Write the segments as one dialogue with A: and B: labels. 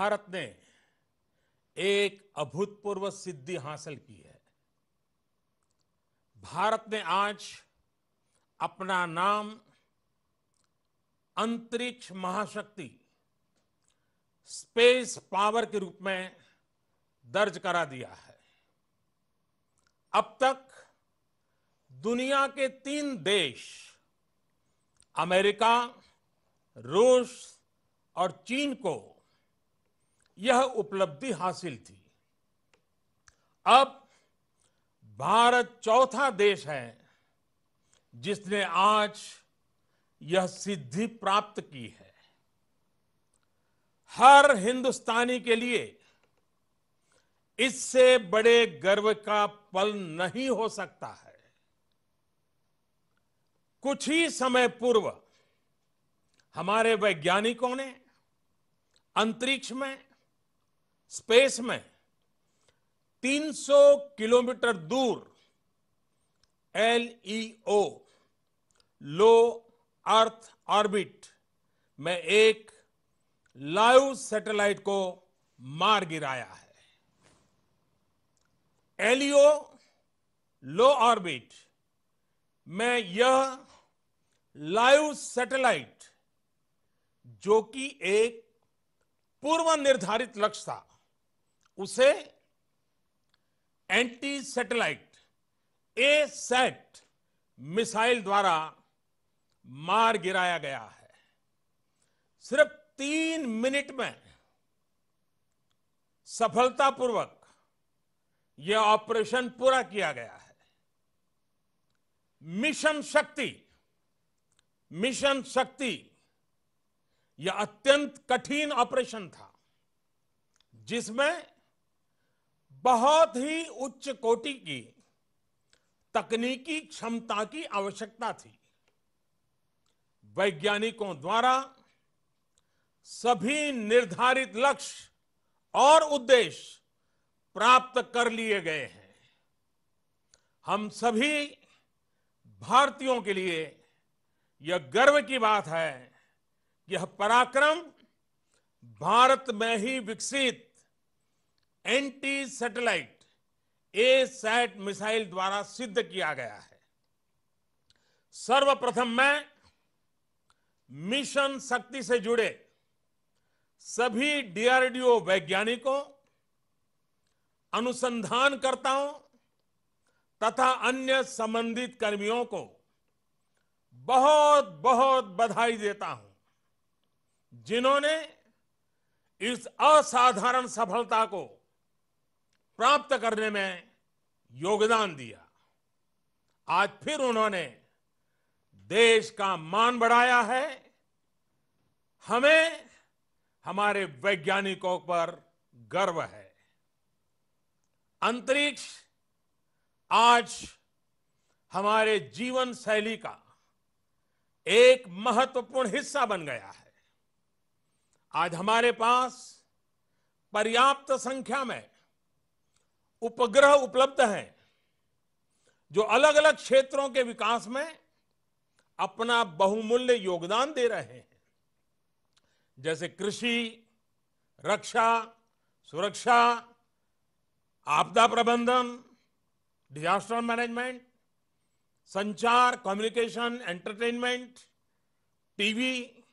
A: भारत ने एक अभूतपूर्व सिद्धि हासिल की है। भारत ने आज अपना नाम अंतरिक्ष महाशक्ति स्पेस पावर के रूप में दर्ज करा दिया है। अब तक दुनिया के 3 देश अमेरिका, रूस और चीन को यह उपलब्धि हासिल थी। अब भारत चौथा देश है जिसने आज यह सिद्धि प्राप्त की है। हर हिंदुस्तानी के लिए इससे बड़े गर्व का पल नहीं हो सकता है। कुछ ही समय पूर्व हमारे वैज्ञानिकों ने अंतरिक्ष में, स्पेस में 300 किलोमीटर दूर LEO, लो अर्थ ऑर्बिट में एक लाइव सैटेलाइट को मार गिराया है। LEO, लो ऑर्बिट में यह लाइव सैटेलाइट, जो कि एक पूर्व निर्धारित लक्ष्य था, उसे एंटी सैटेलाइट A-सैट मिसाइल द्वारा मार गिराया गया है। सिर्फ 3 मिनट में सफलतापूर्वक यह ऑपरेशन पूरा किया गया है। मिशन शक्ति यह अत्यंत कठिन ऑपरेशन था, जिसमें बहुत ही उच्च कोटि की तकनीकी क्षमता की आवश्यकता थी। वैज्ञानिकों द्वारा सभी निर्धारित लक्ष्य और उद्देश्य प्राप्त कर लिए गए हैं। हम सभी भारतीयों के लिए यह गर्व की बात है कि यह पराक्रम भारत में ही विकसित एंटी सैटेलाइट A-सैट मिसाइल द्वारा सिद्ध किया गया है। सर्वप्रथम मैं मिशन शक्ति से जुड़े सभी DRDO वैज्ञानिकों, अनुसंधानकर्ताओं तथा अन्य संबंधित कर्मियों को बहुत बहुत बधाई देता हूं, जिन्होंने इस असाधारण सफलता को प्राप्त करने में योगदान दिया। आज फिर उन्होंने देश का मान बढ़ाया है। हमें हमारे वैज्ञानिकों पर गर्व है। अंतरिक्ष आज हमारे जीवन शैली का एक महत्वपूर्ण हिस्सा बन गया है। आज हमारे पास पर्याप्त संख्या में उपग्रह उपलब्ध हैं, जो अलग अलग क्षेत्रों के विकास में अपना बहुमूल्य योगदान दे रहे हैं, जैसे कृषि, रक्षा, सुरक्षा, आपदा प्रबंधन, डिजास्टर मैनेजमेंट, संचार, कम्युनिकेशन, एंटरटेनमेंट, टीवी,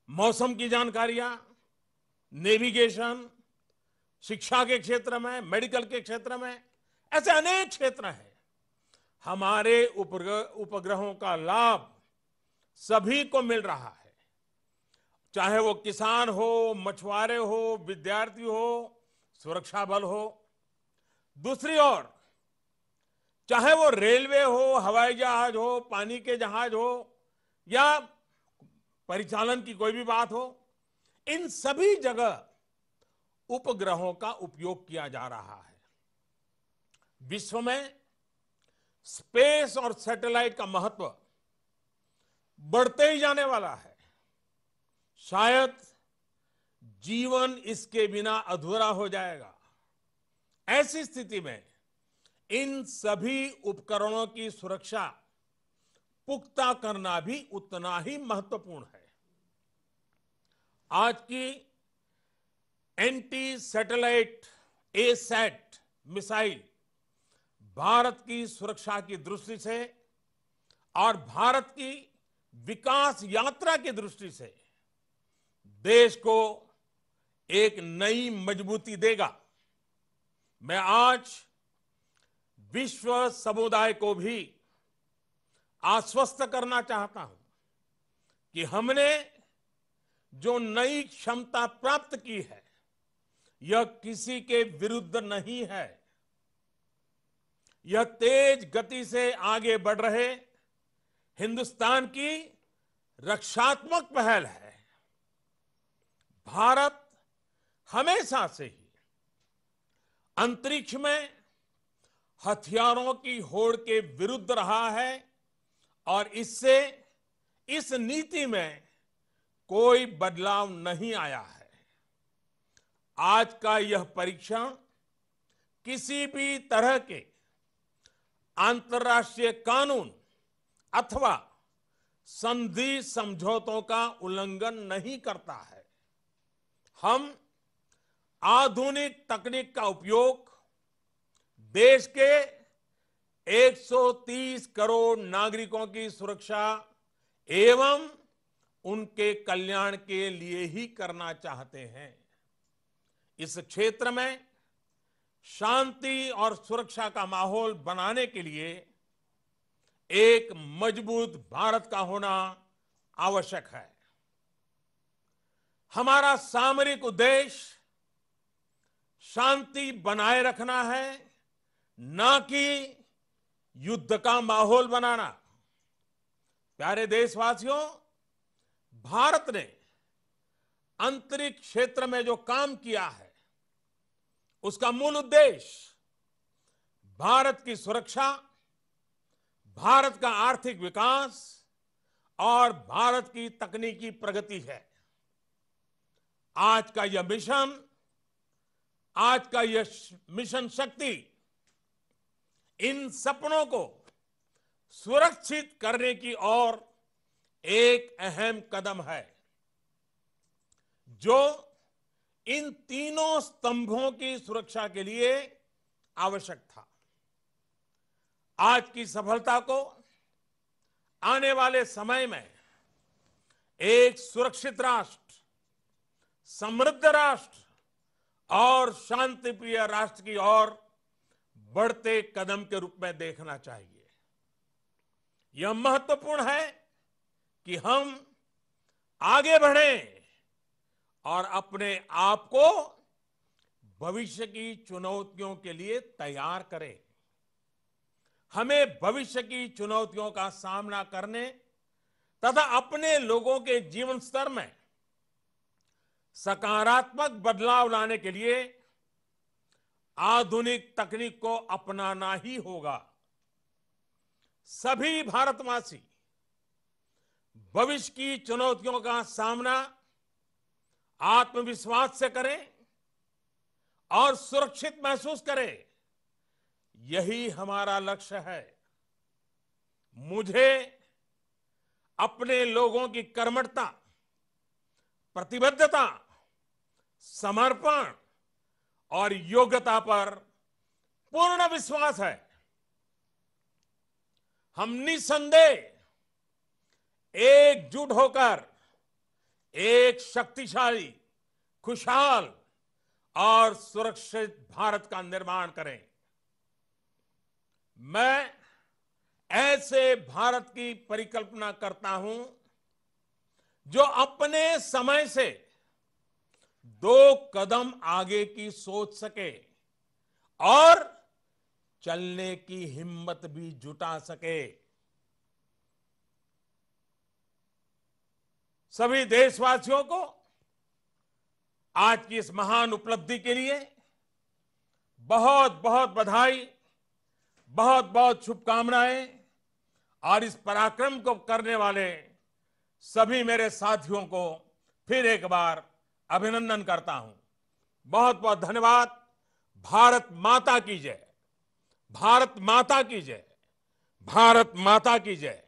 A: मौसम की जानकारियां, नेविगेशन, शिक्षा के क्षेत्र में, मेडिकल के क्षेत्र में, ऐसे अनेक क्षेत्र हैं। हमारे उपग्रहों का लाभ सभी को मिल रहा है, चाहे वो किसान हो, मछुआरे हो, विद्यार्थी हो, सुरक्षा बल हो। दूसरी ओर चाहे वो रेलवे हो, हवाई जहाज हो, पानी के जहाज हो या परिचालन की कोई भी बात हो, इन सभी जगह उपग्रहों का उपयोग किया जा रहा है। विश्व में स्पेस और सैटेलाइट का महत्व बढ़ते ही जाने वाला है। शायद जीवन इसके बिना अधूरा हो जाएगा। ऐसी स्थिति में इन सभी उपकरणों की सुरक्षा पुख्ता करना भी उतना ही महत्वपूर्ण है। आज की anti satellite asset missile Bharat की सुरक्षा की दृष्टि से और भारत की विकास यात्रा की दृष्टि से देश को एक नई मजबूती देगा। मैं आज विश्व समुदाय को भी आश्वस्त करना चाहता हूं कि हमने जो नई क्षमता प्राप्त की है यह किसी के विरुद्ध नहीं है। यह तेज गति से आगे बढ़ रहे हिंदुस्तान की रक्षात्मक पहल है। भारत हमेशा से ही अंतरिक्ष में हथियारों की होड़ के विरुद्ध रहा है और इससे इस नीति में कोई बदलाव नहीं आया है। आज का यह परीक्षण किसी भी तरह के अंतर्राष्ट्रीय कानून अथवा संधि समझौतों का उल्लंघन नहीं करता है। हम आधुनिक तकनीक का उपयोग देश के 130 करोड़ नागरिकों की सुरक्षा एवं उनके कल्याण के लिए ही करना चाहते हैं। इस क्षेत्र में शांति और सुरक्षा का माहौल बनाने के लिए एक मजबूत भारत का होना आवश्यक है। हमारा सामरिक उद्देश्य शांति बनाए रखना है, ना कि युद्ध का माहौल बनाना। प्यारे देशवासियों, भारत ने अंतरिक्ष क्षेत्र में जो काम किया है उसका मूल उद्देश्य भारत की सुरक्षा, भारत का आर्थिक विकास और भारत की तकनीकी प्रगति है। आज का यह मिशन शक्ति इन सपनों को सुरक्षित करने की ओर एक अहम कदम है, जो इन तीनों स्तंभों की सुरक्षा के लिए आवश्यक था। आज की सफलता को आने वाले समय में एक सुरक्षित राष्ट्र, समृद्ध राष्ट्र और शांतिप्रिय राष्ट्र की ओर बढ़ते कदम के रूप में देखना चाहिए। यह महत्वपूर्ण है कि हम आगे बढ़ें और अपने आप को भविष्य की चुनौतियों के लिए तैयार करें। हमें भविष्य की चुनौतियों का सामना करने तथा अपने लोगों के जीवन स्तर में सकारात्मक बदलाव लाने के लिए आधुनिक तकनीक को अपनाना ही होगा। सभी भारतवासी भविष्य की चुनौतियों का सामना आत्मविश्वास से करें और सुरक्षित महसूस करें। यही हमारा लक्ष्य है। मुझे अपने लोगों की कर्मठता, प्रतिबद्धता, समर्पण और योग्यता पर पूर्ण विश्वास है। हम निसंदेह एकजुट होकर एक शक्तिशाली, खुशहाल और सुरक्षित भारत का निर्माण करें। मैं ऐसे भारत की परिकल्पना करता हूं जो अपने समय से 2 कदम आगे की सोच सके और चलने की हिम्मत भी जुटा सके। सभी देशवासियों को आज की इस महान उपलब्धि के लिए बहुत बहुत बधाई, बहुत बहुत शुभकामनाएं और इस पराक्रम को करने वाले सभी मेरे साथियों को फिर एक बार अभिनंदन करता हूं। बहुत बहुत धन्यवाद। भारत माता की जय। भारत माता की जय। भारत माता की जय।